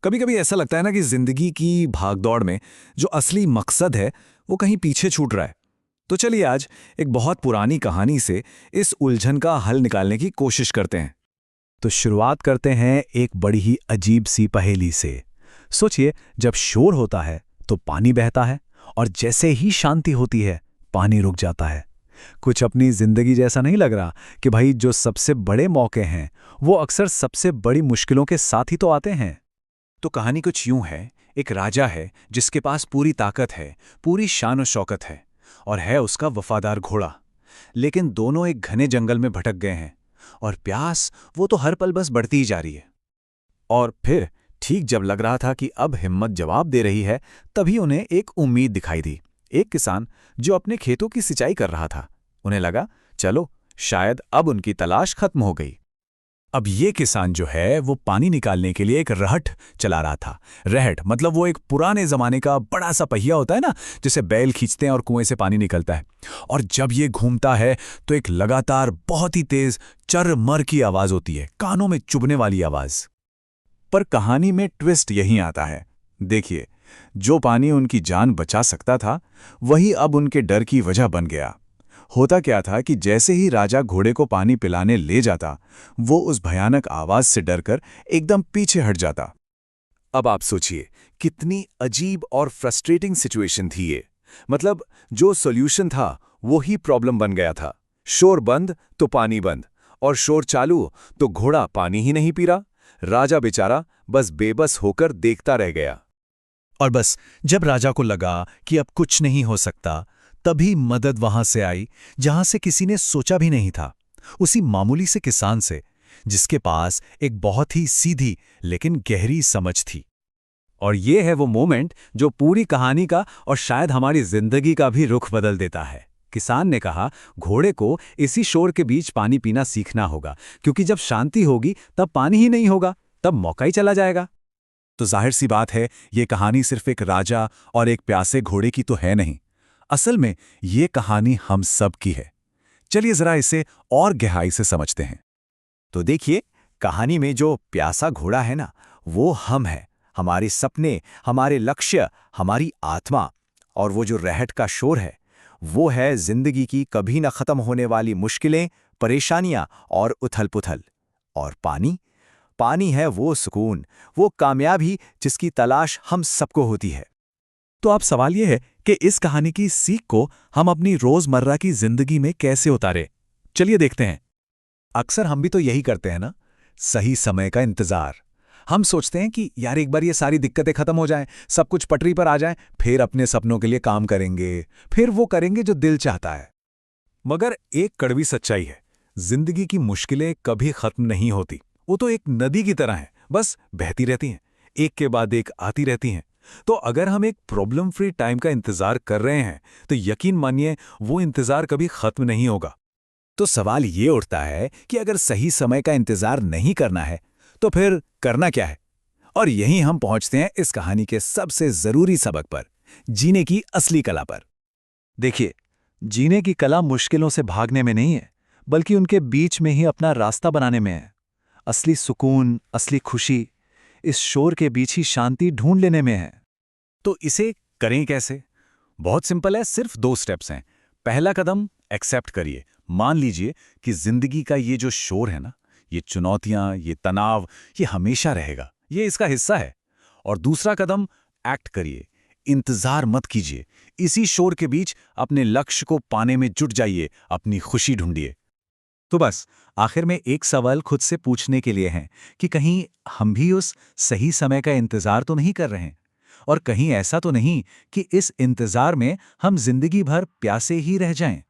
कभी कभी ऐसा लगता है ना कि जिंदगी की भागदौड़ में जो असली मकसद है वो कहीं पीछे छूट रहा है। तो चलिए आज एक बहुत पुरानी कहानी से इस उलझन का हल निकालने की कोशिश करते हैं। तो शुरुआत करते हैं एक बड़ी ही अजीब सी पहेली से। सोचिए, जब शोर होता है तो पानी बहता है, और जैसे ही शांति होती है पानी रुक जाता है। कुछ अपनी जिंदगी जैसा नहीं लग रहा कि भाई जो सबसे बड़े मौके हैं वो अक्सर सबसे बड़ी मुश्किलों के साथ ही तो आते हैं। तो कहानी कुछ यूं है। एक राजा है जिसके पास पूरी ताकत है, पूरी शान और शौकत है, और है उसका वफादार घोड़ा। लेकिन दोनों एक घने जंगल में भटक गए हैं, और प्यास वो तो हर पल बस बढ़ती ही जा रही है। और फिर ठीक जब लग रहा था कि अब हिम्मत जवाब दे रही है, तभी उन्हें एक उम्मीद दिखाई दी। एक किसान जो अपने खेतों की सिंचाई कर रहा था। उन्हें लगा, चलो शायद अब उनकी तलाश खत्म हो गई। अब ये किसान जो है वो पानी निकालने के लिए एक रहट चला रहा था। रहट मतलब वो एक पुराने जमाने का बड़ा सा पहिया होता है ना, जिसे बैल खींचते हैं और कुएं से पानी निकलता है। और जब ये घूमता है तो एक लगातार बहुत ही तेज चर-मर की आवाज होती है, कानों में चुभने वाली आवाज। पर कहानी में ट्विस्ट यहीं आता है। देखिए, जो पानी उनकी जान बचा सकता था वही अब उनके डर की वजह बन गया। होता क्या था कि जैसे ही राजा घोड़े को पानी पिलाने ले जाता, वो उस भयानक आवाज से डरकर एकदम पीछे हट जाता। अब आप सोचिए, कितनी अजीब और फ्रस्ट्रेटिंग सिचुएशन थी ये। मतलब जो सॉल्यूशन था वो ही प्रॉब्लम बन गया था। शोर बंद तो पानी बंद, और शोर चालू तो घोड़ा पानी ही नहीं पी रहा। राजा बेचारा बस बेबस होकर देखता रह गया। और बस जब राजा को लगा कि अब कुछ नहीं हो सकता, तभी मदद वहां से आई जहां से किसी ने सोचा भी नहीं था। उसी मामूली से किसान से, जिसके पास एक बहुत ही सीधी लेकिन गहरी समझ थी। और ये है वो मोमेंट जो पूरी कहानी का और शायद हमारी जिंदगी का भी रुख बदल देता है। किसान ने कहा, घोड़े को इसी शोर के बीच पानी पीना सीखना होगा, क्योंकि जब शांति होगी तब पानी ही नहीं होगा, तब मौका ही चला जाएगा। तो जाहिर सी बात है, ये कहानी सिर्फ एक राजा और एक प्यासे घोड़े की तो है नहीं। असल में ये कहानी हम सब की है। चलिए जरा इसे और गहराई से समझते हैं। तो देखिए, कहानी में जो प्यासा घोड़ा है ना, वो हम हैं। हमारे सपने, हमारे लक्ष्य, हमारी आत्मा। और वो जो रहट का शोर है, वो है जिंदगी की कभी न खत्म होने वाली मुश्किलें, परेशानियां और उथल-पुथल। और पानी, पानी है वो सुकून, वो कामयाबी जिसकी तलाश हम सबको होती है। तो अब सवाल यह है कि इस कहानी की सीख को हम अपनी रोजमर्रा की जिंदगी में कैसे उतारें। चलिए देखते हैं। अक्सर हम भी तो यही करते हैं ना, सही समय का इंतजार। हम सोचते हैं कि यार एक बार ये सारी दिक्कतें खत्म हो जाएं, सब कुछ पटरी पर आ जाए, फिर अपने सपनों के लिए काम करेंगे, फिर वो करेंगे जो दिल चाहता है। मगर एक कड़वी सच्चाई है, जिंदगी की मुश्किलें कभी खत्म नहीं होती। वो तो एक नदी की तरह है, बस बहती रहती हैं, एक के बाद एक आती रहती हैं। तो अगर हम एक प्रॉब्लम फ्री टाइम का इंतजार कर रहे हैं, तो यकीन मानिए वो इंतजार कभी खत्म नहीं होगा। तो सवाल ये उठता है कि अगर सही समय का इंतजार नहीं करना है, तो फिर करना क्या है? और यहीं हम पहुंचते हैं इस कहानी के सबसे जरूरी सबक पर, जीने की असली कला पर। देखिए, जीने की कला मुश्किलों से भागने में नहीं है, बल्कि उनके बीच में ही अपना रास्ता बनाने में है। असली सुकून, असली खुशी इस शोर के बीच ही शांति ढूंढ लेने में है। तो इसे करें कैसे? बहुत सिंपल है, सिर्फ 2 स्टेप्स हैं। पहला कदम, एक्सेप्ट करिए। मान लीजिए कि जिंदगी का ये जो शोर है ना, ये चुनौतियां, ये तनाव, ये हमेशा रहेगा, ये इसका हिस्सा है। और दूसरा कदम, एक्ट करिए। इंतजार मत कीजिए, इसी शोर के बीच अपने लक्ष्य को पाने में जुट जाइए, अपनी खुशी ढूंढिए। तो बस आखिर में एक सवाल खुद से पूछने के लिए है कि कहीं हम भी उस सही समय का इंतजार तो नहीं कर रहे हैं, और कहीं ऐसा तो नहीं कि इस इंतजार में हम जिंदगी भर प्यासे ही रह जाएं।